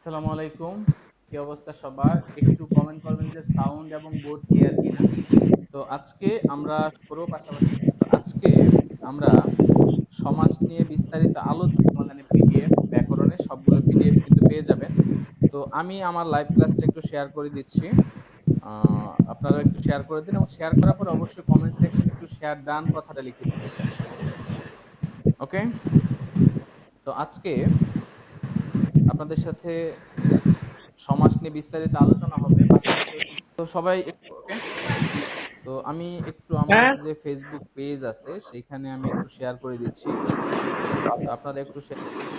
আসসালামু আলাইকুম। কি অবস্থা সবার? একটু কমেন্ট করবেন যে সাউন্ড এবং বোর্ড ক্লিয়ার কিনা। তো আজকে আমরা পাশাপাশি আজকে আমরা সমাজ নিয়ে বিস্তারিত আলোচনা সমাধানে পিডিএফ ব্যাকরণের সবগুলো পিডিএফ কিন্তু পেয়ে যাবেন। তো আমি আমার লাইভ ক্লাসটা একটু শেয়ার করে দিচ্ছি। আপনারা একটু শেয়ার করে দিন এবং শেয়ার করার পর অবশ্যই কমেন্ট সেকশনে একটু শেয়ার ডান কথাটা লিখে দিবেন। ওকে? তো আজকে আপনাদের সাথে সমাজ নিয়ে বিস্তারিত আলোচনা হবে। পাশাপাশি হচ্ছে তো সবাই ওকে। তো আমি একটু আমার হ্যাঁ, যে ফেসবুক পেজ আছে সেখানে আমি একটু শেয়ার করে দিচ্ছি। তো আপনারা একটু শেয়ার করে দেন।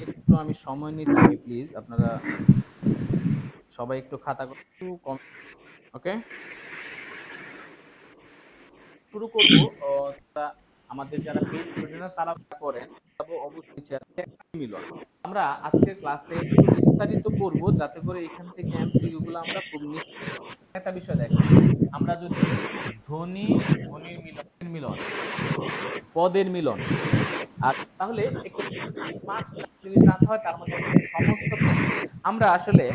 একটু আমি সময় নিচ্ছি, প্লিজ আপনারা সবাই একটু খাতা একটু কম। ওকে, শুরু করব। তারা আমাদের যারা পেজ স্টুডেন্টরা তারা করেন অবশ্যই মিলন। আমরা আজকের ক্লাসে একটু বিস্তারিত পড়ব যাতে করে এখান থেকে এমসিকিউ গুলো আমরা খুব একটা বিষয় দেখেন। আমরা যদি ধ্বনি ধ্বনির মিলন মিলন পদের মিলন আর তাহলে একটু পাঁচ জিনিস জানতে হয়। তার মধ্যে একটা হচ্ছে সমস্ত পদ। আমরা আসলে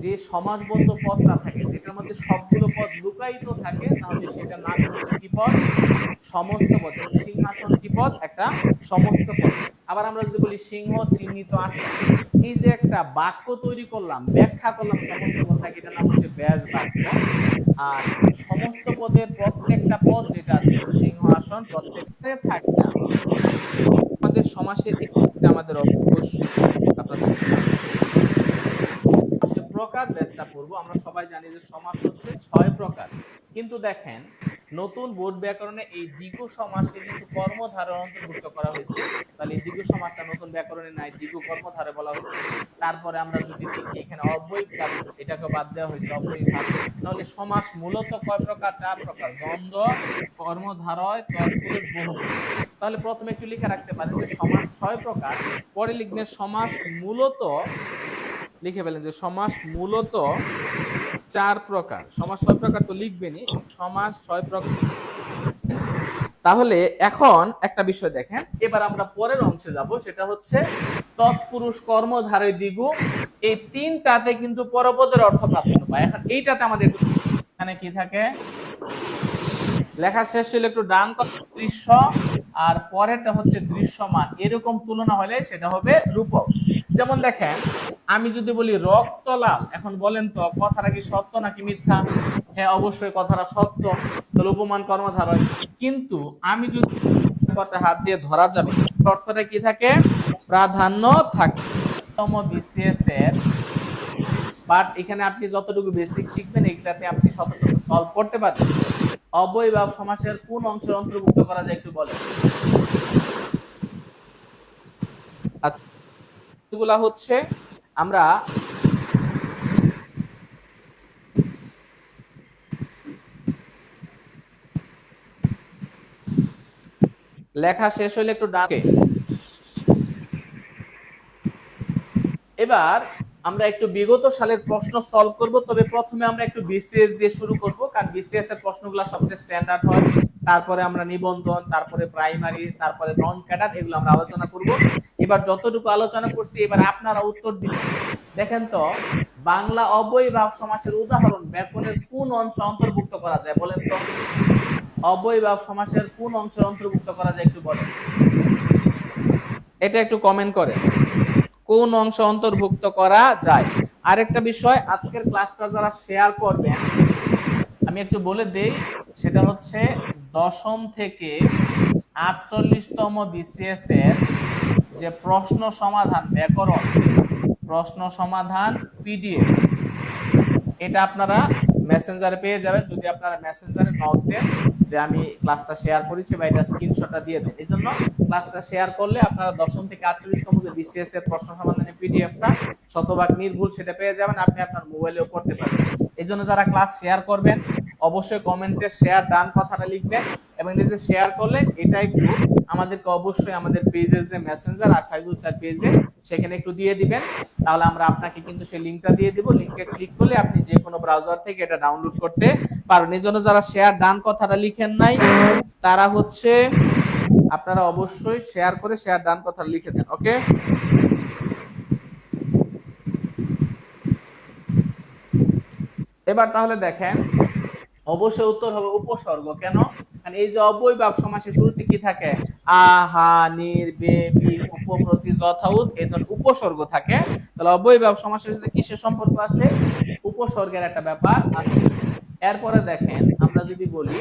যে সমাসবদ্ধ পদটা থাকে যেটার মধ্যে সবগুলো পদ লুকায়িত থাকে তাহলে সেটার নামই হচ্ছে কি পদ? সমস্ত পদ। যেমন সিংহাসন কি পদ? একটা সমস্ত পদ। আবার আমরা যদি বলি সিংহ চিহ্নিত আসন, এই যে একটা বাক্য তৈরি করলাম, ব্যাখ্যা করলাম সমস্ত পদ থাকে, এটার নাম হচ্ছে ব্যাস বাক্য। আর সমস্ত পদের প্রত্যেকটা পদ যেটা আছে সিংহ আসন প্রত্যেকটা থাকে না। আমাদের সমাসের একটু আমাদের অবশ্যই আপনাদের সমাসের প্রকার ব্যাখ্যা করব। আমরা সবাই জানি যে সমাস হচ্ছে 6 প্রকার। কিন্তু দেখেন নতুন বোর্ড ব্যাকরণে এই দ্বিগু সমাসকে কিন্তু কর্মধারয় অন্তর্ভুক্ত করা হয়েছে। তাহলে এই দ্বিগু সমাসটা নতুন ব্যাকরণে নাই, দ্বিগু কর্মধারয় বলা হয়েছে। তারপরে আমরা যদি দেখি এখানে অব্যয়িক ভাব, এটাকে বাদ দেওয়া হয়েছে অব্যয়িক ভাব। তাহলে সমাস মূলত কয় প্রকার? 4 প্রকার: দ্বন্দ্ব, কর্মধারয়, তৎপুরুষ, বহুব্রী। তাহলে প্রথমে একটু লিখে রাখতে পারেন যে সমাস 6 প্রকার। পরে লিখবেন সমাস মূলত, লিখে ফেলেন যে সমাস মূলত 4 প্রকার। সমাস 6 প্রকার তো লিখবেনই, সমাস 6 প্রকার। তাহলে এখন একটা বিষয় দেখেন, এবার আমরা পরের অংশে যাব, সেটা হচ্ছে তৎপুরুষ, কর্মধারয়, দ্বিগু। এই তিনটাতে কিন্তু পরপদের অর্থ প্রাধান্য পায়। এখন এইটাতে আমাদের এখানে কি থাকে? লেখা শেষ হলে একটু ডান দৃশ্য আর পরেরটা হচ্ছে দৃশ্যমান, এরকম তুলনা হলে সেটা হবে রূপক। যেমন দেখেন, আমি যদি বলি রক্ত লাল, এখন বলেন তো কথাটা কি সত্য নাকি মিথ্যা? হ্যাঁ, অবশ্যই কথাটা সত্য, তাহলে উপমান কর্মধারয়। কিন্তু আমি যদি কথা হাত দিয়ে ধরা যাবে, অর্থটা কি থাকে? প্রাধান্য থাকে। বিসিএস এর বাট এখানে আপনি যতটুকু বেসিক শিখবেন এগুলাতে আপনি শত শত সলভ করতে পারবেন। অব্যয়ভাব সমাসের কোন অংশের অন্তর্ভুক্ত করা যায় একটু বলেন। আচ্ছা, এগুলা হচ্ছে আমরা লেখা শেষ হলে একটু ডাকে। এবার আমরা একটু বিগত সালের প্রশ্ন সলভ করব, তবে প্রথমে আমরা একটু বিসিএস দিয়ে শুরু করব, কারণ বিসিএস এর প্রশ্নগুলো সবচেয়ে স্ট্যান্ডার্ড হয়। তারপরে আমরা নিবন্ধন, তারপরে প্রাইমারি, তারপরে নন ক্যাডার, এগুলো আমরা আলোচনা করব। এবার যতটুকু আলোচনা করছি এবার আপনারা উত্তর দিবেন। দেখেন তো, বাংলা অব্যয়ভাব সমাসের উদাহরণ ব্যাকরণের কোন অংশ অন্তর্ভুক্ত করা যায় বলেন তো। অব্যয়ভাব সমাসের কোন অংশের অন্তর্ভুক্ত করা যায় একটু বলেন, এটা একটু কমেন্ট করেন। কোন অংশ অন্তর্ভুক্ত করা যায়। আরেকটা বিষয়, আজকের ক্লাসটা যারা শেয়ার করবেন আমি একটু বলে দেই, সেটা হচ্ছে দশম থেকে 48তম বিসিএস এর যে প্রশ্ন সমাধান ব্যাকরণ প্রশ্ন সমাধান পিডিএফ, এটা আপনারা মেসেঞ্জারে পেয়ে যাবেন। যদি আপনারা মেসেঞ্জারে নক দেন যে আমি ক্লাসটা শেয়ার করেছি বা এটা স্ক্রিনশটটা দিয়ে দেন, এই জন্য ক্লাসটা শেয়ার করলে আপনারা দশম থেকে 48তম যে বিসিএস এর প্রশ্ন সমাধানের পিডিএফটা শতভাগ নির্ভুল সেটা পেয়ে যাবেন, আপনি আপনার মোবাইলেও করতে পারবেন। এই জন্য যারা ক্লাস শেয়ার করবেন অবশ্যই কমেন্টে শেয়ার ডান কথাটা লিখবেন, এবং এই যে শেয়ার করলেন এটা একটু আমাদেরকে অবশ্যই আমাদের পেজের যে মেসেঞ্জার আর সাইদুল স্যার পেজে সেখানে একটু দিয়ে দিবেন, তাহলে আমরা আপনাকে কিন্তু সেই লিংকটা দিয়ে দিব। লিংকে ক্লিক করলে আপনি যে কোনো ব্রাউজার থেকে এটা ডাউনলোড করতে পারবেন। এই জন্য যারা শেয়ার ডান কথাটা লিখেন নাই তারা হচ্ছে আপনারা অবশ্যই শেয়ার করে শেয়ার ডান কথাটা লিখে দেন। ওকে, এবার তাহলে দেখেন, অবশ্যই উত্তর হবে উপসর্গ। কেন? কারণ এই যে অব্যয়ভাব সমাসের শুরুতে কি থাকে, আ, হা, নির, বে, বি, উপপ্রতি, যথাউত, এই ধরনের উপসর্গ থাকে। তাহলে অব্যয়ভাব সমাসের সাথে কিসের সম্পর্ক আছে? উপসর্গের একটা ব্যাপার আছে। এরপরে দেখেন, আমরা যদি বলি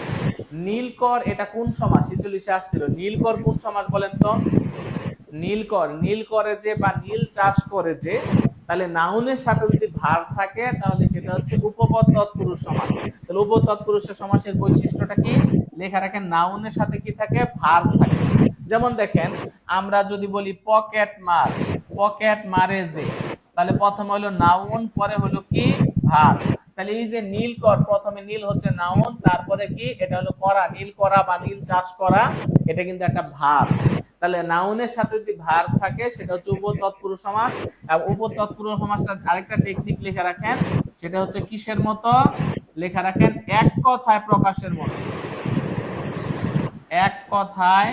নীলকর, এটা কোন সমাস? 46-এ আসছিল। নীলকর কোন সমাস বলেন তো? নীলকর, নীল করে যে বা নীল চাষ করে যে, তাহলে নাউনের সাথে যদি ভার্ব থাকে তাহলে সেটা হচ্ছে উপপদ তৎপুরুষ সমাস। তাহলে উপতৎপুরুষের সমাসের বৈশিষ্ট্যটা কি? লেখা রাখেন, নাউনের সাথে কি থাকে? ভার্ব থাকে। যেমন দেখেন, আমরা যদি বলি পকেট মার, পকেট মারে যে, তাহলে প্রথমে হলো নাউন, পরে হলো কি? ভার্ব। তাহলে এই যে নীলকর, প্রথমে নীল হচ্ছে নাউন, তারপরে কি? এটা হলো করা, নীল করা বা নীল চাষ করা, এটা কিন্তু একটা ভার্ব। তাহলে নাউনের সাথে যদি ভার্ব থাকে সেটা হচ্ছে উপতৎপুরুষ সমাস। আর উপতৎপুরুষ সমাসটা আরেকটা টেকনিক লেখা রাখেন, সেটা হচ্ছে কিসের মতো? লেখা রাখেন, এক কথায় প্রকাশের মতো। এক কথায়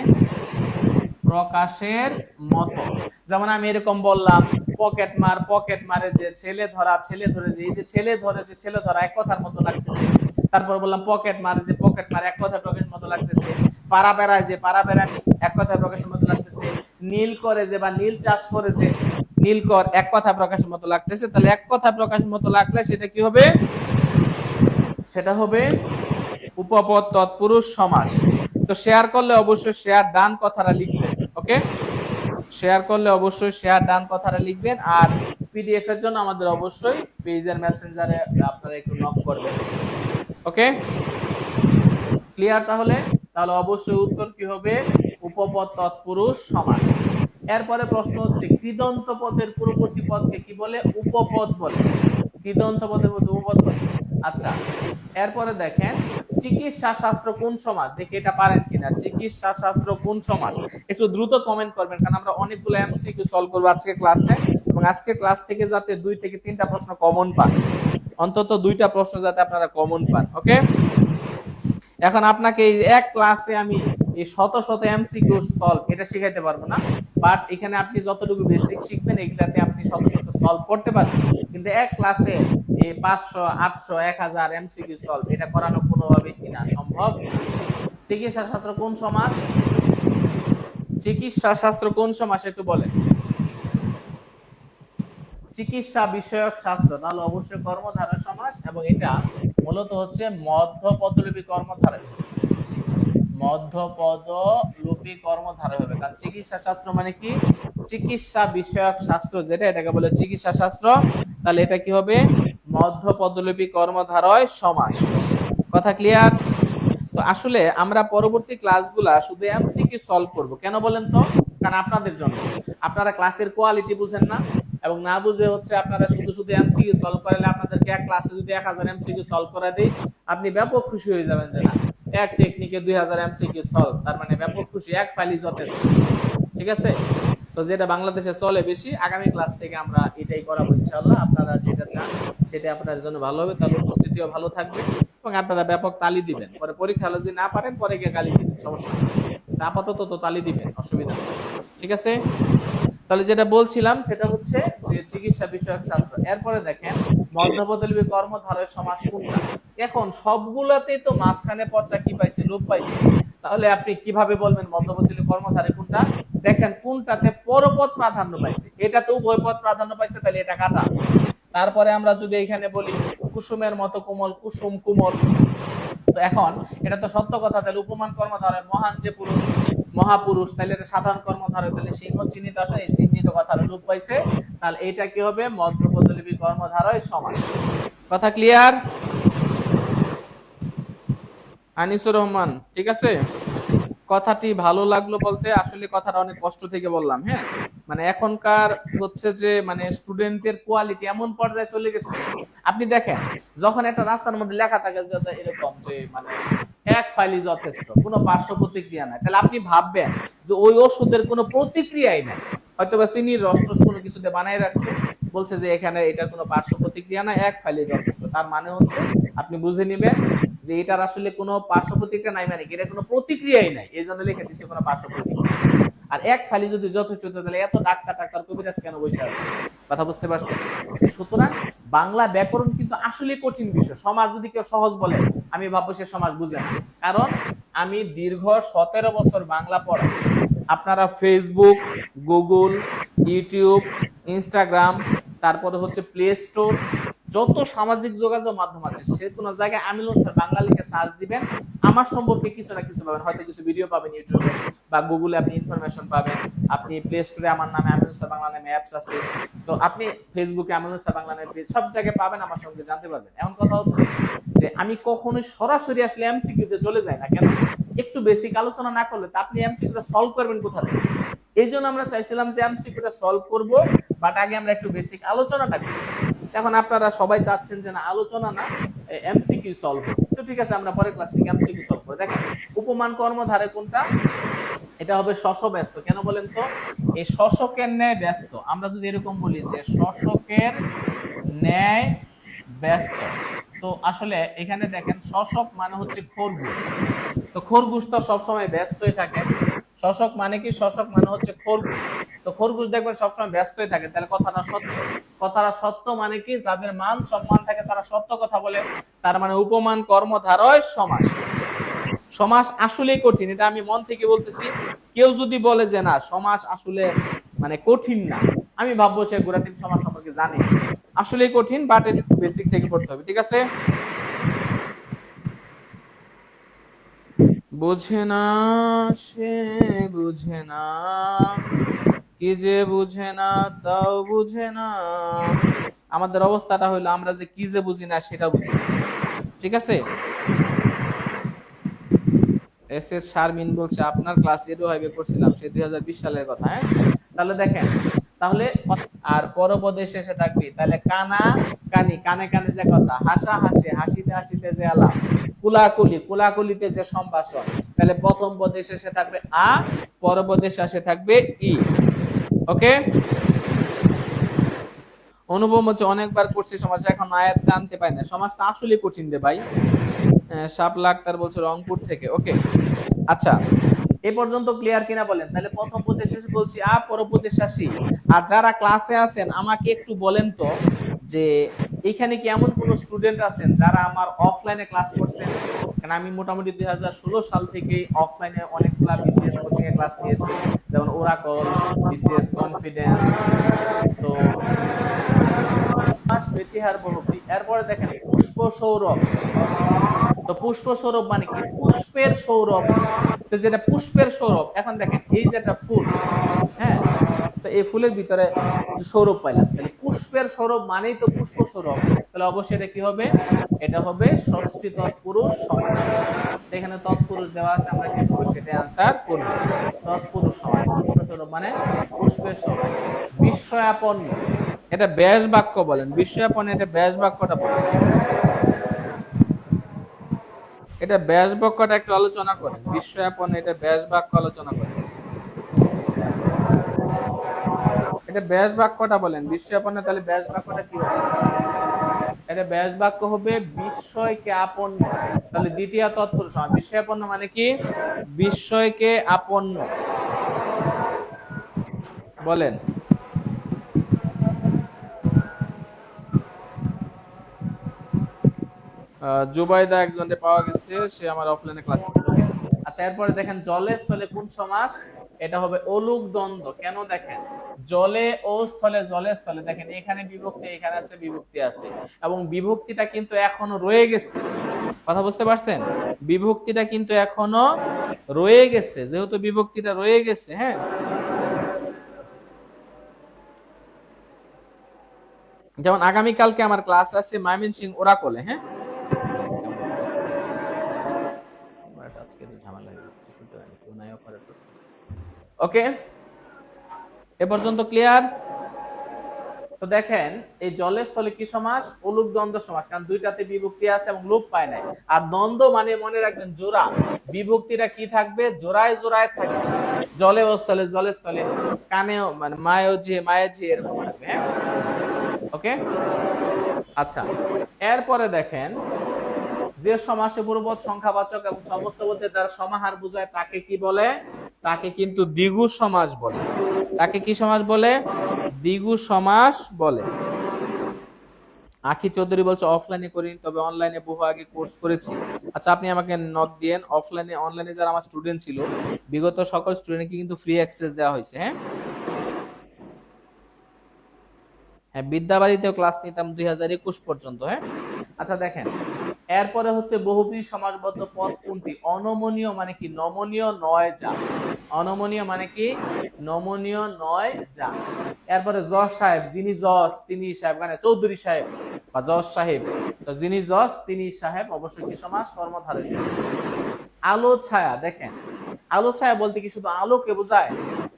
প্রকাশের মতো। যেমন আমি এরকম বললাম, পকেট মার, পকেট মারে যে, ছেলে ধরা, ছেলে ধরে যে, এই যে ছেলে ধরে যে, ছেলে ধরা এক কথার মতো লাগতেছে। তারপর বললাম পকেট মারে যে, পকেট মার এক কথা প্রকাশের মতো লাগতেছে। পাড়া বেড়ায় যে, পাড়া বেড়ানি এক কথা প্রকাশের মতো লাগতেছে। নীল করে যে বা নীল চাষ করে যে, নীল কর এক কথা প্রকাশের মতো লাগতেছে। তাহলে এক কথা প্রকাশের মতো লাগলে সেটা কি হবে? সেটা হবে উপপদ তৎপুরুষ সমাস। তো শেয়ার করলে অবশ্যই শেয়ার ডান কথাটা লিখবেন। ওকে, শেয়ার করলে অবশ্যই শেয়ার ডান কথাটা লিখবেন। আর পিডিএফ এর জন্য আমাদের অবশ্যই পেজের মেসেঞ্জারে আপনারা একটু নক করবেন। ওকে, ক্লিয়ার? তাহলে তাহলে অবশ্যই উত্তর কি হবে? উপপদ তৎপুরুষ সমাস। এরপরে প্রশ্ন হচ্ছে, কৃদন্ত পদের পূর্ববর্তী পদকে কি বলে? উপপদ বলে। কৃদন্ত পদের মধ্যে উপপদ বলে। আচ্ছা, এরপরে দেখেন, চিকিৎসা শাস্ত্র কোন সমাস? দেখি এটা পারেন কিনা। চিকিৎসা শাস্ত্র কোন সমাস? একটু দ্রুত কমেন্ট করবেন, কারণ আমরা অনেকগুলো এমসিকিউ সলভ করব আজকে ক্লাসে, এবং আজকে ক্লাস থেকে যাতে 2 থেকে 3টা প্রশ্ন কমন পান, অন্তত 2টা প্রশ্ন যাতে আপনারা কমন পান। ওকে, এখন আপনাকে এই এক ক্লাসে আমি এই শত শত এমসিকিউ সলভ এটা শিখাইতে পারবো না, বাট এখানে আপনি যতটুকু বেসিক শিখবেন এগুলাতে আপনি শত শত সলভ করতে পারবেন। কিন্তু এক ক্লাসে এই 500, 800, 1000 এমসিকিউ সলভ এটা করানো কোনোভাবেই কিনা সম্ভব। চিকিৎসা শাস্ত্র কোন সমাস? চিকিৎসা শাস্ত্র কোন সমাস একটু বলেন। চিকিৎসা বিষয়ক শাস্ত্র, তাহলে অবশ্যই কর্মধারা সমাস, এবং এটা মূলত হচ্ছে মধ্যপদলোপী কর্মধারা, মধ্যপদলোপী কর্মধারা হবে। কারণ চিকিৎসা শাস্ত্র মানে কি? চিকিৎসা বিষয়ক শাস্ত্র, যেটা এটাকে বলে চিকিৎসা শাস্ত্র। তাহলে এটা কি হবে? মধ্য পদলোপী কর্মধারয় সমাস। কথা ক্লিয়ার? তো আসলে আমরা পরবর্তী ক্লাসগুলা শুধু এমসিকিউ সলভ করব। কেন বলেন তো? কারণ আপনাদের জন্য। আপনারা ক্লাসের কোয়ালিটি বুঝেন না এবং না বুঝে হচ্ছে আপনারা শুধু শুধু এমসিকিউ সলভ করালে আপনাদেরকে এক ক্লাসে যদি 1000 এমসিকিউ সলভ করা দেই আপনি ব্যাপক খুশি হয়ে যাবেন যে না এক টেকনিকে 2000 এমসিকিউ সলভ, তার মানে ব্যাপক খুশি, এক ফাইলই যথেষ্ট। ঠিক আছে? তো যেটা বাংলাদেশে চলে বেশি, আগামী ক্লাস থেকে আমরা এটাই করাবো ইনশাআল্লাহ। আপনারা যেটা চান সেটা আপনাদের জন্য ভালো হবে, তাহলে উপস্থিতিও ভালো থাকবে এবং আপনারা ব্যাপক তালি দিবেন। পরে পরীক্ষা হলে যদি না পারেন পরে গিয়ে গালি দিবেন, সমস্যা নেই। আপাতত তো তালি দিবেন, অসুবিধা নেই। ঠিক আছে? তাহলে যেটা বলছিলাম সেটা হচ্ছে যে চিকিৎসা বিষয়ক শাস্ত্র। এরপরে দেখেন মধ্যপদলোপী কর্মধারয় সমাস কোনটা? এখন সবগুলাতেই তো মাঝখানে পদটা কি পাইছে? লোপ পাইছে। তাহলে আপনি কিভাবে বলবেন মধ্যপদলোপী কর্মধারয় কোনটা? দেখেন কোনটাতে পরপদ প্রাধান্য পাইছে, এটা তো উভয় পদ প্রাধান্য পাইছে, তাহলে এটা কাটা। তারপরে আমরা যদি এখানে বলি কুসুমের মতো কোমল, কুসুম কোমল, তো এখন এটা তো সত্য কথা, তাহলে উপমান কর্মধারয় মহান যে পুরুষ, মহাপুরুষ, তাহলে এটা সাধারণ কর্মধারয়, তাহলে সিংহ চিহ্নিত আসে, এই চিহ্নিত কথার লোপ পাইছে, তাহলে এটা কি হবে? মধ্যপদলোপী কর্মধারয় সমাস। কথা ক্লিয়ার? আনিসুর রহমান, ঠিক আছে? কথাটি ভালো লাগলো বলতে আসলে কথাটা অনেক কষ্ট থেকে বললাম। হ্যাঁ, মানে এখনকার হচ্ছে যে মানে স্টুডেন্টের কোয়ালিটি এমন পর্যায়ে চলে গেছে, আপনি দেখেন যখন একটা রাস্তার মধ্যে লেখা থাকে যে এরকম যে মানে এক ফাইলই যথেষ্ট, কোনো পার্শ্ব প্রতিক্রিয়া নাই, তাহলে আপনি ভাববেন যে ওই ওষুধের কোনো প্রতিক্রিয়াই নাই, হয়তো বা চিনির রস কোনো কিছুতে বানায় রাখছে, বলছে যে এখানে এটার কোনো পার্শ্ব প্রতিক্রিয়া নাই, এক ফাইলই যথেষ্ট। তার মানে হচ্ছে আপনি বুঝে নেবেন যে এটার আসলে কোনো পার্শ্ব প্রতিক্রিয়া নাই, মানে এটা কোনো প্রতিক্রিয়াই নাই, এই জন্য লিখে দিচ্ছে কোনো পার্শ্ব প্রতিক্রিয়া। আর এক ফাইলে যদি যথেষ্ট হতো তাহলে এত ডাক্তার কবিরাজ কেন বসে আছে? কথা বুঝতে পারছেন? সুতরাং বাংলা ব্যাকরণ কিন্তু আসলে কঠিন বিষয়। সমাজ যদি কেউ সহজ বলে আমি ভাববো সে সমাজ বুঝে না, কারণ আমি দীর্ঘ 17 বছর বাংলা পড়াই। আপনারা ফেসবুক, গুগল, ইউটিউব, ইনস্টাগ্রাম, তারপরে হচ্ছে প্লে স্টোর, যত সামাজিক যোগাযোগ মাধ্যম আছে সে কোনো জায়গায় আমিনুল স্যার বাংলা লিখে সার্চ দিবেন, আমার সম্পর্কে কিছু না কিছু পাবেন। হয়তো কিছু ভিডিও পাবেন ইউটিউবে বা গুগলে, আপনি ইনফরমেশন পাবেন। আপনি প্লে স্টোরে আমার নামে আমিনুল স্যার বাংলা নামে অ্যাপস আছে, তো আপনি ফেসবুকে আমিনুল স্যার বাংলা নামে পেজ, সব জায়গায় পাবেন, আমার সঙ্গে জানতে পারবেন। এমন কথা হচ্ছে যে আমি কখনোই সরাসরি আসলে এমসিকিউতে চলে যাই না। কেন? একটু বেসিক আলোচনা না করলে তা আপনি এমসিকিউটা সলভ করবেন কোথা থেকে? এই জন্য আমরা চাইছিলাম যে এমসিকিউটা সলভ করব, বাট আগে আমরা একটু বেসিক আলোচনাটা করি। এখন আপনারা সবাই চাচ্ছেন যে না আলোচনা না, এমসিকিউ সলভ, তো ঠিক আছে আমরা পরের ক্লাস থেকে এমসিকিউ সলভ করে দেখেন। উপমান কর্মধারে কোনটা? এটা হবে শশ ব্যস্ত। কেন বলেন তো? এই শশকের ন্যায় ব্যস্ত, আমরা যদি এরকম বলি যে শশকের ন্যায় ব্যস্ত, তো আসলে এখানে দেখেন শশক মানে হচ্ছে খরগোশ, তো খরগোশ তো সবসময় ব্যস্তই থাকে। শশক মানে কি? শশক মানে হচ্ছে খরগোশ, তো খরগোশ দেখবেন সবসময় ব্যস্তই থাকে, তাহলে কথাটা সত্য। কথাটা সত্য মানে কি? যাদের মান সম্মান থাকে তারা সত্য কথা বলে, তার মানে উপমান কর্মধারয় সমাস। সমাস আসলেই কঠিন, এটা আমি মন থেকে বলতেছি। কেউ যদি বলে যে না সমাস আসলে মানে কঠিন না, আমি ভাববো সে গুরাটিম সমাস সম্পর্কে জানে। আসলেই কঠিন, বাট এটা একটু বেসিক থেকে পড়তে হবে। ঠিক আছে? বুঝে না সে বুঝে না, কি যে বুঝে না তাও বুঝে না। আমাদের অবস্থাটা হইলো আমরা যে কি যে বুঝি না সেটা বুঝি। ঠিক আছে? এস এর শারমিন বলছে আপনার ক্লাস এডো হাইবে করছিলাম সে 2020 সালের কথা। হ্যাঁ, তাহলে দেখেন, তাহলে আর পরপদে শেষে থাকবে তাহলে কানা কানি, কানে কানে যে কথা, হাসা হাসে, হাসিতে হাসিতে যে আলাপ, কুলাকুলি, কুলাকুলিতে যে সম্ভাষণ, তাহলে প্রথম পদে শেষে থাকবে আ, পরপদে শেষে থাকবে ই। ওকে? অনুপম হচ্ছে অনেকবার করছি সমাজ, এখন আয়াত আনতে পাই না, সমাজটা আসলে কঠিন রে ভাই। শাপলা আক্তার বলছে রংপুর থেকে। ওকে, আচ্ছা এই পর্যন্ত ক্লিয়ার কিনা বলেন? তাহলে প্রথম পদে শেষে বলছি আ, পরপদে শেষে। আর যারা ক্লাসে আছেন আমাকে একটু বলেন তো যে এখানে কি এমন কোন স্টুডেন্ট আছেন যারা আমার অফলাইনে ক্লাস করছেন? কারণ আমি মোটামুটি 2016 সাল থেকে অফলাইনে অনেকগুলা বিসিএস কোচিং এ ক্লাস নিয়েছি, যেমন ওরাকল, বিসিএস কনফিডেন্স। তো বেতিহার বহুপতি। এরপরে দেখেন পুষ্প সৌরভ, তো পুষ্প সৌরভ মানে কি? পুষ্পের সৌরভ, তো যেটা পুষ্পের সৌরভ। এখন দেখেন এই যে একটা ফুল, হ্যাঁ, তো এই ফুলের ভিতরে সৌরভ পাইলাম, তাহলে পুষ্পের সৌরভ মানেই তো পুষ্প সৌরভ, তাহলে অবশ্যই এটা কি হবে, এটা হবে ষষ্ঠী তৎপুরুষ সমাস। এখানে তৎপুরুষ দেওয়া আছে, আমরা কি করব সেটা आंसर করব। তৎপুরুষ সমাস, পুষ্প সৌরভ মানে পুষ্পের সৌরভ। বিস্ময়াপন্ন, এটা ব্যাস বাক্য বলেন, বিস্ময়াপন্ন এটা ব্যাস বাক্যটা বলেন, এটা ব্যাস বাক্যটা একটু আলোচনা করেন। বিস্ময়াপন্ন এটা ব্যাস বাক্য আলোচনা করেন, এটা ব্যাস বাক্যটা বলেন। বিস্ময়াপন্ন তাহলে ব্যাস বাক্যটা কি হবে, এটা ব্যাস বাক্য হবে বিস্ময়কে আপন্ন। তাহলে দ্বিতীয় তৎপুরুষ সমাস, বিস্ময়াপন্ন মানে কি, বিস্ময়কে আপন্ন বলেন। জুবাইদা একজনকে পাওয়া গেছে, সে আমার অফলাইনে ক্লাস করছে। আচ্ছা, এরপরে দেখেন জলে স্থলে কোন সমাস, এটা হবে অলুক দ্বন্দ্ব। কেন দেখেন, জলে ও স্থলে, জলে স্থলে দেখেন এখানে বিভক্তি, এখানে আছে বিভক্তি আছে, এবং বিভক্তিটা কিন্তু এখনো রয়ে গেছে। কথা বুঝতে পারছেন, বিভক্তিটা কিন্তু এখনো রয়ে গেছে। যেহেতু বিভক্তিটা রয়ে গেছে, হ্যাঁ, যেমন আগামীকালকে আমার ক্লাস আছে ময়মনসিংহ ওরাকলে, হ্যাঁ, ওকে, এ পর্যন্ত ক্লিয়ার? তো দেখেন এই জলের স্থলে কি সমাস, অলুক দ্বন্দ্ব সমাস, কারণ দুইটাতে বিভক্তি আছে এবং লোপ পায় নাই। আর দ্বন্দ্ব মানে মনে রাখবেন জোড়া, বিভক্তিটা কি থাকবে, জোড়ায় জোড়ায় থাকবে। জলে ও স্থলে, জলের স্থলে, কানেও মানে মায়ও জি, মায়ে জি এরকম থাকবে, হ্যাঁ, ওকে। আচ্ছা, এরপরে দেখেন যে সমাসে পূর্বপদ সংখ্যাবাচক এবং সমস্ত বলতে যারা সমাহার বোঝায় তাকে কি বলে, তাকে কিন্তু দ্বিগু সমাস বলে। তাকে কি সমাস বলে, দ্বিগু সমাস বলে। আখি চৌধুরী বলছে অফলাইনে করি, তবে অনলাইনে বহু আগে কোর্স করেছি। আচ্ছা, আপনি আমাকে নোট দিয়েন, অফলাইনে অনলাইনে যারা আমার স্টুডেন্ট ছিল বিগত সকল স্টুডেন্টকে কিন্তু ফ্রি অ্যাক্সেস দেওয়া হয়েছে, হ্যাঁ। হ্যাঁ, বিদ্যাবাড়িতেও ক্লাস নিতাম 2021 পর্যন্ত, হ্যাঁ। আচ্ছা দেখেন, এরপরে হচ্ছে বহুব্রীহি সমাসবদ্ধ পদ কোনটি, অনমনীয় মানে কি, নমনীয় নয় যা, অনমনীয় মানে কি, নমনীয় নয় যা। এরপরে জজ সাহেব, যিনি জজ তিনি সাহেব, মানে চৌধুরী সাহেব বা জজ সাহেব, তো যিনি জজ তিনি সাহেব, অবশ্যই কি সমাস, কর্মধারয় সমাস। আলো ছায়া, দেখেন আলো ছায়া বলতে কি শুধু আলোকে বোঝায়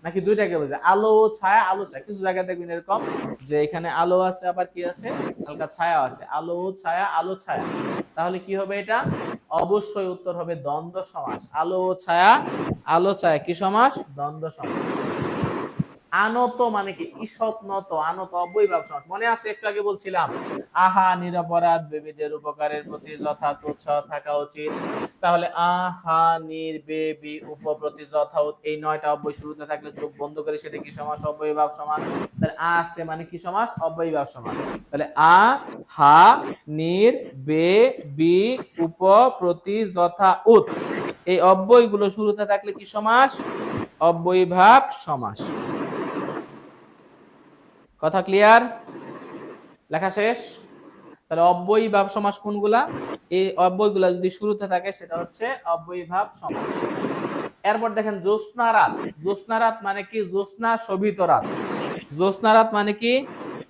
নাকি দুইটাকে বোঝায়, আলো ছায়া, আলো ছায়া। কিছু জায়গায় দেখবেন এরকম যে এখানে আলো আছে আবার কি আছে, হালকা ছায়া আছে, আলো ছায়া, আলো ছায়া। তাহলে কি হবে এটা, অবশ্যই উত্তর হবে দ্বন্দ্ব সমাস। আলো ছায়া, আলো ছায়া কি সমাস, দ্বন্দ্ব সমাস। আনত মানে কি, ঈষৎ নত, আনত অব্যয়ীভাব সমাস। মনে আছে একটু আগে বলছিলাম আহা নিরপরাধ বেবিদের উপকারের প্রতি যথাযথ উৎসাহ থাকা উচিত। তাহলে আহা নির্বেবি উপপ্রতি যথাযথ, এই 9টা অব্যয় শুরুতে থাকলে চোখ বন্ধ করে সেটা কি সমাস, অব্যয়ীভাব সমাস। তাহলে আ আছে মানে কি সমাস, অব্যয়ীভাব সমাস। তাহলে আ হা নির বে বি উপপ্রতি যথাযথ, এই অব্যয়গুলো শুরুতে থাকলে কি সমাস, অব্যয়ীভাব সমাস। কথা ক্লিয়ার, লেখা শেষ? তাহলে অব্যয়ীভাব সমাস কোনগুলা, এই অব্যয়গুলা যদি শুরুতে থাকে সেটা হচ্ছে অব্যয়ীভাব সমাস। এরপর দেখেন জ্যোৎস্নারাত, জ্যোৎস্নারাত মানে কি, জ্যোৎস্না শোভিত রাত, জ্যোৎস্নারাত মানে কি,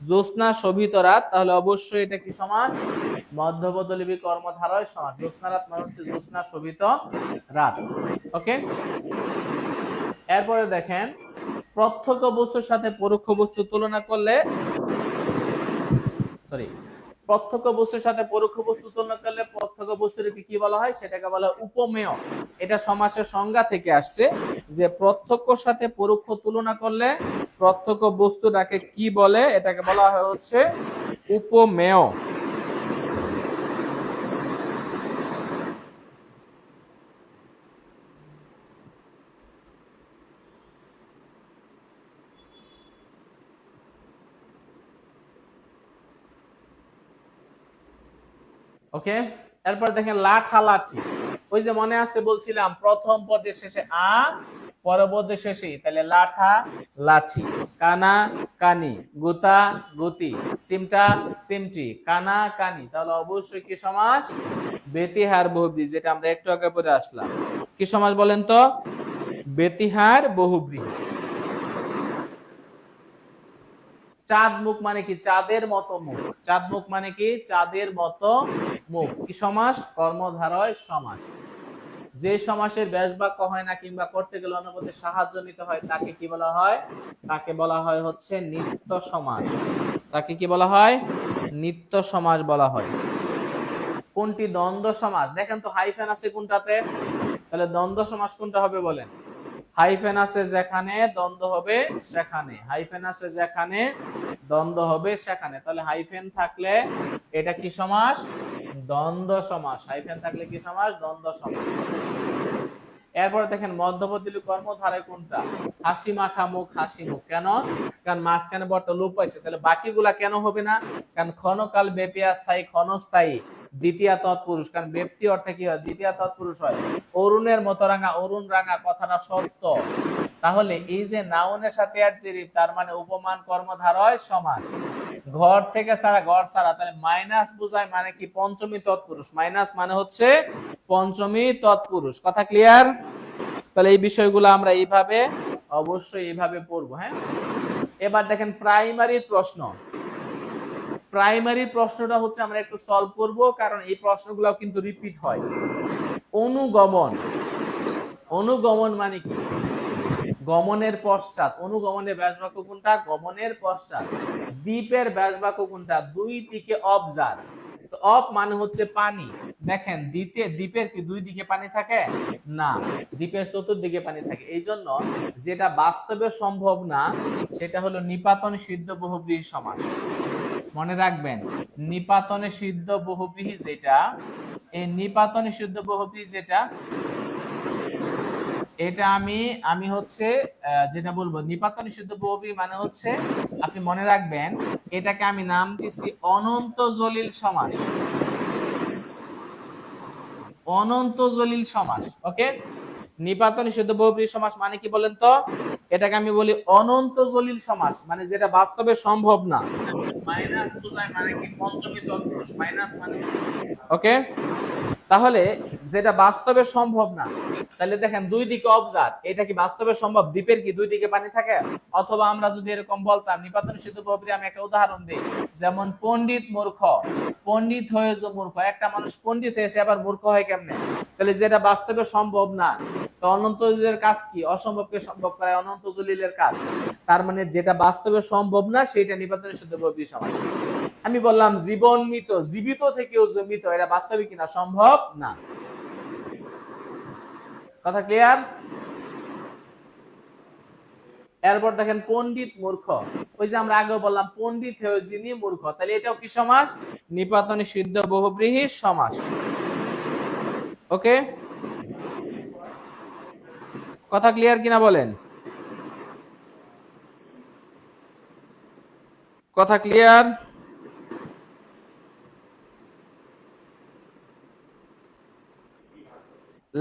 জ্যোৎস্না শোভিত রাত। তাহলে অবশ্যই এটা কি সমাস, মধ্যপদলিপি কর্মধারয় সমাস। জ্যোৎস্নারাত মানে হচ্ছে জ্যোৎস্না শোভিত রাত, ওকে। এরপরে দেখেন প্রত্যক্ষ বস্তুর সাথে পরোক্ষ বস্তু তুলনা করলে, সরি, প্রত্যক্ষ বস্তুর সাথে পরোক্ষ বস্তু তুলনা করলে প্রত্যক্ষ বস্তুকে কি বলা হয়, সেটাকে বলা হয় উপমেয়। এটা সমাসের সংজ্ঞা থেকে আসছে যে প্রত্যক্ষর সাথে পরোক্ষ তুলনা করলে প্রত্যক্ষ বস্তুটাকে কি বলে, এটাকে বলা হয় হচ্ছে উপমেয়। ওকে, এরপর দেখেন লাঠা লাঠি, ওই যে মনে আছে বলছিলাম প্রথম পদের শেষে আ, পরবর্তী শেষে, তাহলে লাঠা লাঠি। কানা কানি, গুতা গুতি, চিমটা চিমটি, কানা কানি। তাহলে অবশ্যই কি সমাস, বেতিহার বহুব্রীহি, যেটা আমরা একটু আগে পড়ে আসলাম। কি সমাস বলেন তো, বেতিহার বহুব্রীহি। চাঁদ মুখ মানে কি চাঁদের মতো মুখ, চাঁদ মুখ মানে কি চাঁদের মতো মুখ। কি সমাস? কর্মধারয় সমাস। যে সমাসের ব্যাস বাক্য হয় না কিংবা করতে গেলে অন্য পদে সাহায্য নিতে হয় তাকে কি বলা হয়? তাকে বলা হয় হচ্ছে নিত্য সমাস। তাকে কি বলা হয়? নিত্য সমাস বলা হয়। কোনটি দ্বন্দ্ব সমাস? দেখেন তো হাইফেন আছে কোনটাতে, তাহলে দ্বন্দ্ব সমাস কোনটা হবে বলেন? হাইফেন আছে যেখানে দ্বন্দ্ব হবে সেখানে, হাইফেন আছে যেখানে দ্বন্দ্ব হবে সেখানে, তাহলে হাইফেন থাকলে এটা কি সমাস? দ্বন্দ্ব সমাস। হাইফেন থাকলে কি সমাস? দ্বন্দ্ব সমাস। এরপরে দেখেন মধ্যবর্তী কর্মধারায় কোনটা? হাসি মাখা মুখ, হাসি মুখ। কেন? কারণ মাঝখানে বর্তমান লোপ পাইছে, তাহলে বাকিগুলা কেন হবে না? কারণ ক্ষণকাল ব্যাপী, স্থায়ী, ক্ষণস্থায়ী, দ্বিতীয় তৎপুরুষ। কারণ ব্যক্তি অর্থে কি হয়? দ্বিতীয় তৎপুরুষ হয়। অরুণের মতো রাঙা, অরুণ রাঙা কথাটা সত্য। তাহলে এই যে নাউনের সাথে অ্যাডজেক্টিভ, তার মানে উপমান কর্মধারয় সমাস। ঘর থেকে ছাড়া, ঘর ছাড়া, তাহলে মাইনাস বোঝায় মানে কি? পঞ্চমী তৎপুরুষ। মাইনাস মানে হচ্ছে পঞ্চমী তৎপুরুষ। কথা ক্লিয়ার? তাহলে এই বিষয়গুলো আমরা এইভাবে অবশ্যই এইভাবে পড়বো। হ্যাঁ, এবার দেখেন প্রাইমারি প্রশ্ন। প্রাইমারি প্রশ্নটা হচ্ছে আমরা একটু সলভ করব, কারণ এই প্রশ্নগুলো কিন্তু রিপিট হয়। অনুগমন। অনুগমন মানে কি? গমনের পশ্চাৎ। অনুগমনের ব্যাস বাক্য কোনটা? গমনের পশ্চাৎ। দ্বীপের ব্যাস বাক্য কোনটা? দুই দিকে অবজার। তো অব মানে হচ্ছে পানি। দেখেন দ্বীপের কি দুই দিকে পানি থাকে? না, দ্বীপের চতুর্দিকে পানি থাকে। এই জন্য যেটা বাস্তবে সম্ভব না সেটা হলো নিপাতন সিদ্ধ বহুব্রীহি সমাস। মনে রাখবেন, নিপাতনে সিদ্ধ বহুব্রীহি যেটা, এই নিপাতনে সিদ্ধ বহুব্রীহি যেটা, এটা আমি হচ্ছে যেটা বলবো নিপাতন নিষিদ্ধ বহুব্রীহি মানে হচ্ছে, আপনি মনে রাখবেন এটাকে আমি নাম দিছি অনন্ত জলিল সমাস। অনন্ত জলিল সমাস। ওকে, নিপাতন নিষিদ্ধ বহুব্রীহি সমাস মানে কি বলেন তো? এটাকে আমি বলি অনন্ত জলিল সমাস, মানে যেটা বাস্তবে সম্ভব না। মাইনাস বোঝায় মানে কি? পঞ্চমী তৎপুরুষ। মাইনাস মানে ওকে, তাহলে যেটা বাস্তবে সম্ভব না, তাহলে দেখেন দুই দিকে অবজার্ভ, এটা কি বাস্তবে সম্ভব? দ্বীপের কি দুই দিকে পানি থাকে? অথবা আমরা যদি এরকম বলতাম নিপাতন সিদ্ধ বহুব্রীহি, আমি একটা উদাহরণ দিই, যেমন পণ্ডিত মূর্খ। পণ্ডিত হয়ে যে মূর্খ, একটা মানুষ পণ্ডিত হয়ে সে আবার মূর্খ হয় কেমনে? তাহলে যেটা বাস্তবে সম্ভব না, তো অনন্ত জলিলের কাজ কি? অসম্ভবকে সম্ভব করা অনন্ত জলিলের কাজ। তার মানে যেটা বাস্তবে সম্ভব না সেটা নিপাতন সিদ্ধ বহুব্রীহি সমাস। আমি বললাম জীবন মৃত, জীবিত থেকেও মৃত, এটা বাস্তবিক কিনা? সম্ভব না। কথা ক্লিয়ার? এরপর দেখেন পণ্ডিত মূর্খ। ওই যে আমরা আগে বললাম পণ্ডিত হয়ে যিনি মূর্খ, তাহলে এটাও কি সমাস? নিপাতনে সিদ্ধ বহুব্রীহি সমাস। ওকে, কথা ক্লিয়ার কিনা বলেন? কথা ক্লিয়ার?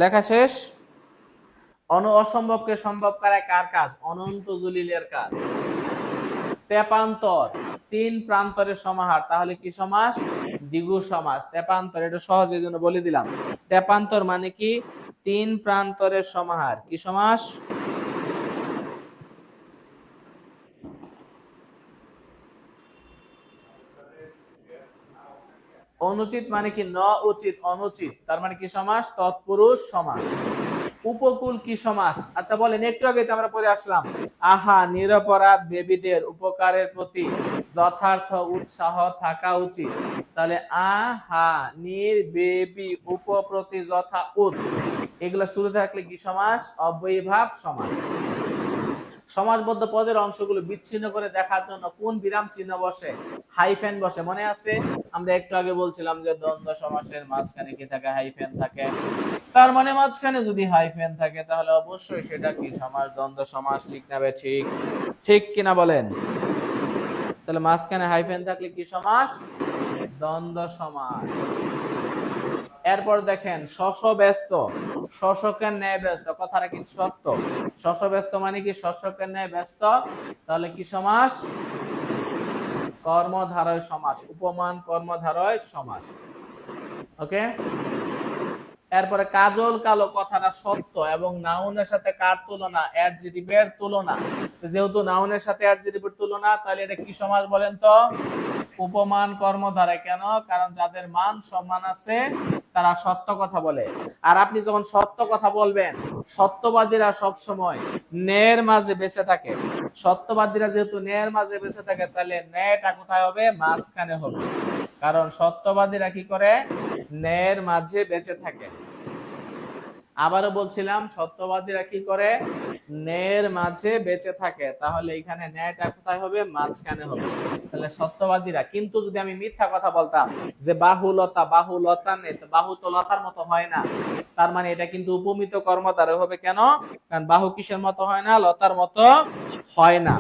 লেখা শেষ? অসম্ভবকে সম্ভব করা কার কাজ? অনন্ত জলিলের কাজ। তেপান্তর, তিন প্রান্তরের সমাহার, তাহলে কি সমাস? দ্বিগু সমাস। তেপান্তর, এটা সহজের জন্য বলে দিলাম। তেপান্তর মানে কি? তিন প্রান্তরের সমাহার। কি সমাস? অনুচিত মানে কি? ন উচিত, অনুচিত, তার মানে কি সমাস? তৎপুরুষ সমাস। উপকূল কি সমাস? আচ্ছা বলেন, একটু আগে তো আমরা পড়ে আসলাম, আহা নিরপরাধ বেবীদের উপকারের প্রতি যথার্থ উৎসাহ থাকা উচিত। তাহলে আহা নির্বেবী উপপ্রতি যথা উৎ, এগুলো শুরু থাকলে কি সমাস? অব্যয়ীভাব সমাস। সমাসবদ্ধ পদের অংশগুলো বিচ্ছিন্ন করে দেখার জন্য কোন বিরাম চিহ্ন বসে? হাইফেন বসে। মনে আছে আমরা একটু আগে বলছিলাম যে দ্বন্দ্ব সমাসের মাঝখানে কি থাকে? হাইফেন থাকে। তার মানে মাঝখানে যদি হাইফেন থাকে তাহলে অবশ্যই সেটা কি সমাস? দ্বন্দ্ব সমাস। ঠিক না বে ঠিক? ঠিক কিনা বলেন? তাহলে মাঝখানে হাইফেন থাকলে কি সমাস? দ্বন্দ্ব সমাস। এরপর দেখেন শশব্যস্ত, শশকের ন্যায় ব্যস্ত, কথাটা কিন্তু সত্য। শশব্যস্ত মানে কি? শশকের ন্যায় ব্যস্ত, তাহলে কি সমাস? কর্মধারয় সমাস। উপমান কর্মধারয় সমাস। ওকে, এরপরে কাজল কালো কথাটা সত্য এবং নাউনের সাথে কার তুলনা, অ্যাডজেক্টিভের তুলনা। যেহেতু নাউনের সাথে অ্যাডজেক্টিভের তুলনা, তাহলে এটা কি সমাস বলেন তো? উপমান কর্মধারয়। কেন? কারণ যাদের মান সম্মান আছে তারা সত্য কথা বলে। আর আপনি যখন সত্য কথা বলবেন, সত্যবাদীরা সব সময় ন্যায়ের মাঝে বেঁচে থাকে। সত্যবাদীরা যেহেতু ন্যায়ের মাঝে বেঁচে থাকে, তাহলে ন্যায়টা কোথায় হবে? মাঝখানে হবে। কারণ সত্যবাদীরা কি করে? ন্যায়ের মাঝে বেঁচে থাকে। আবারও বলছিলাম, সত্যবাদীরা কি করে? ন্যায়ের মাঝে বেঁচে থাকে। তাহলে এখানে ন্যায়টা কোথায় হবে? মাঝখানে হবে। তাহলে সত্যবাদীরা। কিন্তু যদি আমি মিথ্যা কথা বলতাম যে বাহুলতা, বাহুলতা নেই, তো বাহু তো লতার মতো হয় না, তার মানে এটা কিন্তু উপমিত কর্মধারয় হবে। কেন? কারণ বাহু কিসের মতো হয় না? লতার মতো হয় না।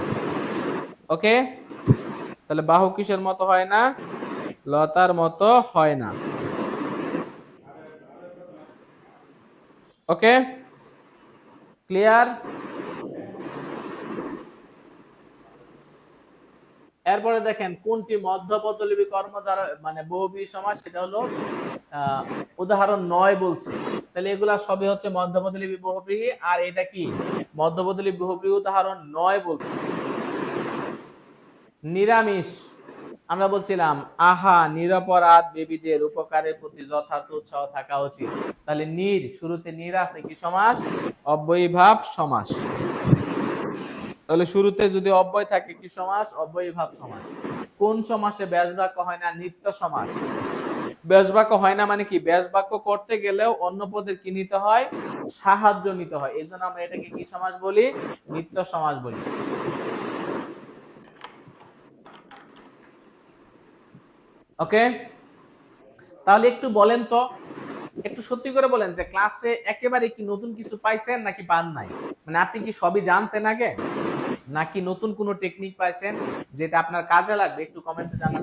ওকে, তাহলে বাহু কিসের মতো হয় না? লতার মতো হয় না। ওকে, ক্লিয়ার? এরপরে দেখেন কোনটি মধ্যপদলিপি কর্মধারয় মানে বহুব্রীহি সমাস, সেটা হলো উদাহরণ 9 বলছে। তাহলে এগুলা সবই হচ্ছে মধ্যপদলিপি বহুব্রীহি। আর এটা কি? মধ্যপদলিপি বহুব্রীহি উদাহরণ 9 বলছে। নিরামিষ, আমরা বলছিলাম আহা নিরপরাধ বেবিদের উপকারের প্রতি যথার্থ উৎসাহ থাকা উচিত। তাহলে নির, শুরুতে নির আছে, কি সমাস? অব্যয়ীভাব সমাস। তাহলে শুরুতে যদি অব্যয় থাকে, কি সমাস? অব্যয়ীভাব সমাস। কোন সমাসে ব্যাস বাক্য হয় না? নিত্য সমাস। ব্যাস বাক্য হয় না মানে কি? ব্যাস বাক্য করতে গেলেও অন্য পদের কি নিতে হয়? সাহায্য নিতে হয়। এই জন্য আমরা এটাকে কি সমাস বলি? নিত্য সমাস বলি। ওকে, তাহলে একটু বলেন তো, একটু সত্যি করে বলেন যে ক্লাসে একেবারে কি নতুন কিছু পাইছেন নাকি পান নাই? মানে আপনি কি সবই জানতেন আগে, নাকি নতুন কোনো টেকনিক পাইছেন যেটা আপনার কাজে লাগবে? একটু কমেন্টে জানান।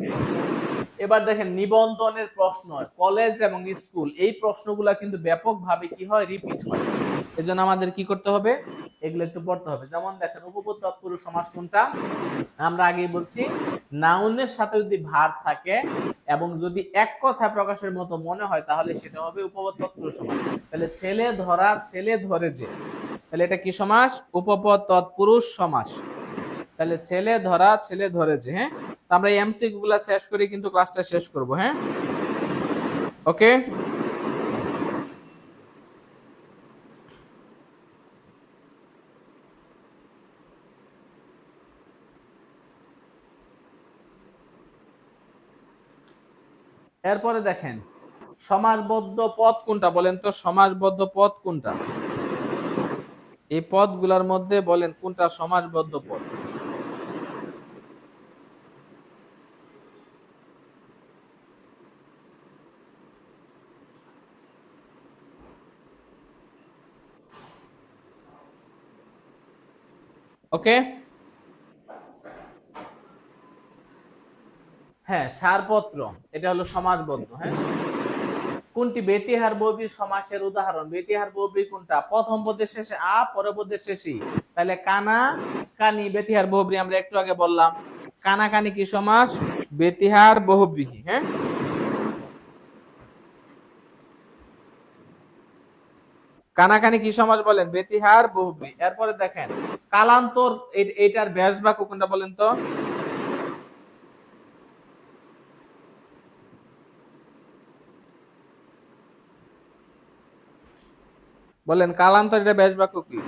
এবার দেখেন নিবন্ধনের প্রশ্ন, কলেজ এবং স্কুল, এই প্রশ্নগুলো কিন্তু ব্যাপকভাবে কি হয়? রিপিট হয়। এজন্য আমাদের কি করতে হবে? এগুলো একটু পড়তে হবে। যেমন দেখেন উপপদ তৎপুরুষ সমাস কোনটা? আমরা আগেই বলছি, নাউনের সাথে যদি ভার্ব থাকে এবং যদি এক কথা প্রকাশের মতো মনে হয়, তাহলে সেটা হবে উপপদ তৎপুরুষ সমাস। তাহলে ছেলে ধরা, ছেলে ধরে যে, তাহলে এটা কি সমাস? উপপদ তৎপুরুষ সমাস। তাহলে ছেলে ধরা, ছেলে ধরে যে। হ্যাঁ, তো আমরা এমসিকিউ গুলা শেষ করে কিন্তু ক্লাসটা শেষ করব। হ্যাঁ, ওকে। এরপরে দেখেন সমাসবদ্ধ পদ কোনটা বলেন তো? সমাসবদ্ধ পদ কোনটা? এই পদগুলোর মধ্যে বলেন কোনটা সমাসবদ্ধ পদ? ওকে, হ্যাঁ, সারপত্র, এটা হলো সমাসবদ্ধ। হ্যাঁ, কোনটি বেতিহার বহুব্রীহি সমাসের উদাহরণ? বেতিহার বহুব্রীহি কোনটা? প্রথম পদের শেষে আ, পরের পদের শেষে ই। তাহলে কানা কানি বেতিহার বহুব্রীহি। আমরা একটু আগে বললাম কানা কানি কি সমাস? বেতিহার বহুব্রীহি। হ্যাঁ, কানাকানি কি সমাস বলেন? বেতিহার বহুব্রীহি। এরপরে দেখেন কালান্তর, এটার ব্যাস বাক্য কোনটা বলেন তো? বলেন কালান্তর, এটা ব্যাস বাক্য কি?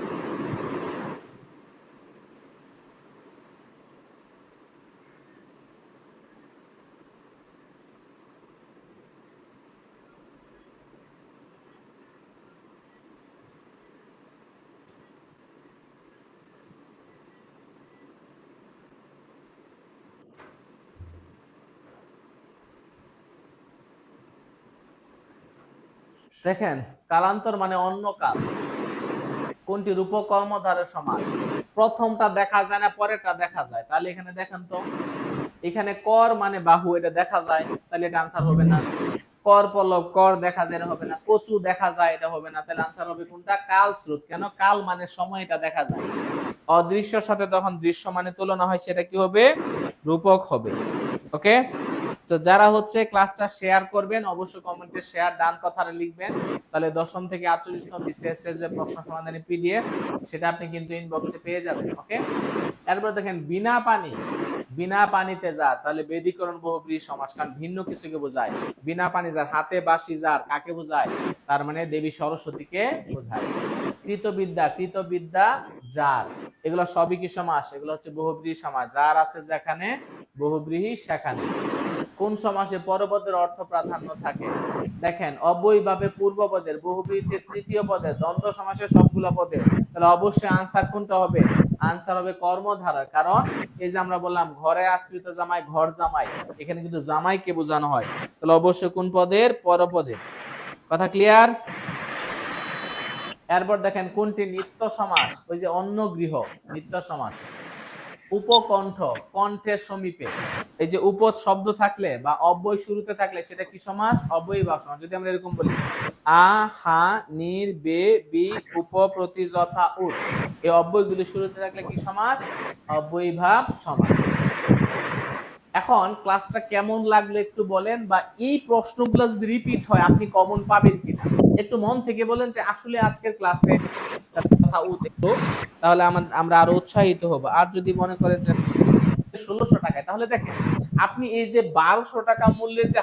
দেখেন কালান্তর মানে অন্য কাল। কোনটি রূপক কর্মধারয় সমাস? প্রথমটা দেখা যায় না, পরেরটা দেখা যায়। তাহলে এখানে দেখেন তো, এখানে কর মানে বাহু, এটা দেখা যায়, তাহলে এটা আনসার হবে না। কর পল্লব, কর দেখা যায়, এটা হবে না। কচু দেখা যায়, এটা হবে না। তাহলে আনসার হবে কোনটা? কাল স্রোত। কেন? কাল মানে সময়, এটা দেখা যায়। অদৃশ্যের সাথে তখন দৃশ্য মানে তুলনা হয়, সেটা কি হবে? রূপক হবে। ওকে, তো যারা হচ্ছে ক্লাসটা শেয়ার করবেন অবশ্যই কমেন্টে শেয়ার ডান কথাটা লিখবেন, তাহলে দশম থেকে 48 বিসিএস এর যে প্রশ্ন সমাধানের পিডিএফ সেটা আপনি কিন্তু ইনবক্সে পেয়ে যাবেন। ওকে, এরপর দেখেন বিনা পানি, বিনা পানিতে যার, তাহলে বেদীকরণ বহুব্রীহি সমাস, কারণ ভিন্ন কিছুকে বোঝায়। বিনা পানি যার, হাতে বাঁশি যার, কাকে বোঝায়? তার মানে দেবী সরস্বতীকে বোঝায়। কৃতবিদ্যা, কৃতবিদ্যা যার, এগুলো সবই কি সমাস? এগুলো হচ্ছে বহুব্রীহি সমাস। যার আছে যেখানে, বহুব্রীহি সেখানে। কোন সমাসে পরপদের অর্থ প্রাধান্য থাকে? দেখেন অব্যয়ীভাবে পূর্ব পদের, বহুব্রীহিতে তৃতীয় পদের, দ্বন্দ্ব সমাসে সবগুলো পদের, তাহলে অবশ্যই আনসার কোনটা হবে? আনসার হবে কর্মধারয়। কারণ এই যে আমরা বললাম ঘরে আশ্রিত জামাই, ঘর জামাই, এখানে কিন্তু জামাইকে বোঝানো হয়, তাহলে অবশ্যই কোন পদের? পরপদের। কথা ক্লিয়ার? এরপর দেখেন কোনটি নিত্য সমাস? ওই যে অন্য গৃহ, নিত্য সমাস। উপকণ্ঠ, কণ্ঠের সমীপে, এই যে উপ শব্দ থাকলে বা অব্যয় শুরুতে থাকলে সেটা কি সমাস? অব্যয়ীভাব সমাস। যদি আমরা এরকম বলি আ, হা, নির, বে, বি, উপ, প্রতি, যথা, উৎ, এই অব্যয়গুলি শুরুতে থাকলে কি সমাস? অব্যয়ীভাব সমাস। এখন ক্লাসটা কেমন লাগলো একটু বলেন, বা এই প্রশ্নগুলো যদি রিপিট হয় আপনি কমন পাবেন কিনা একটু মন থেকে বলেন যে আসলে আজকের ক্লাসে তাহলে আমরা আরো উৎসাহিত হব। আর যদি মনে করেন যে 1600 টাকায়, তাহলে দেখেন আপনি এই যে 1200 টাকা মূল্যের যে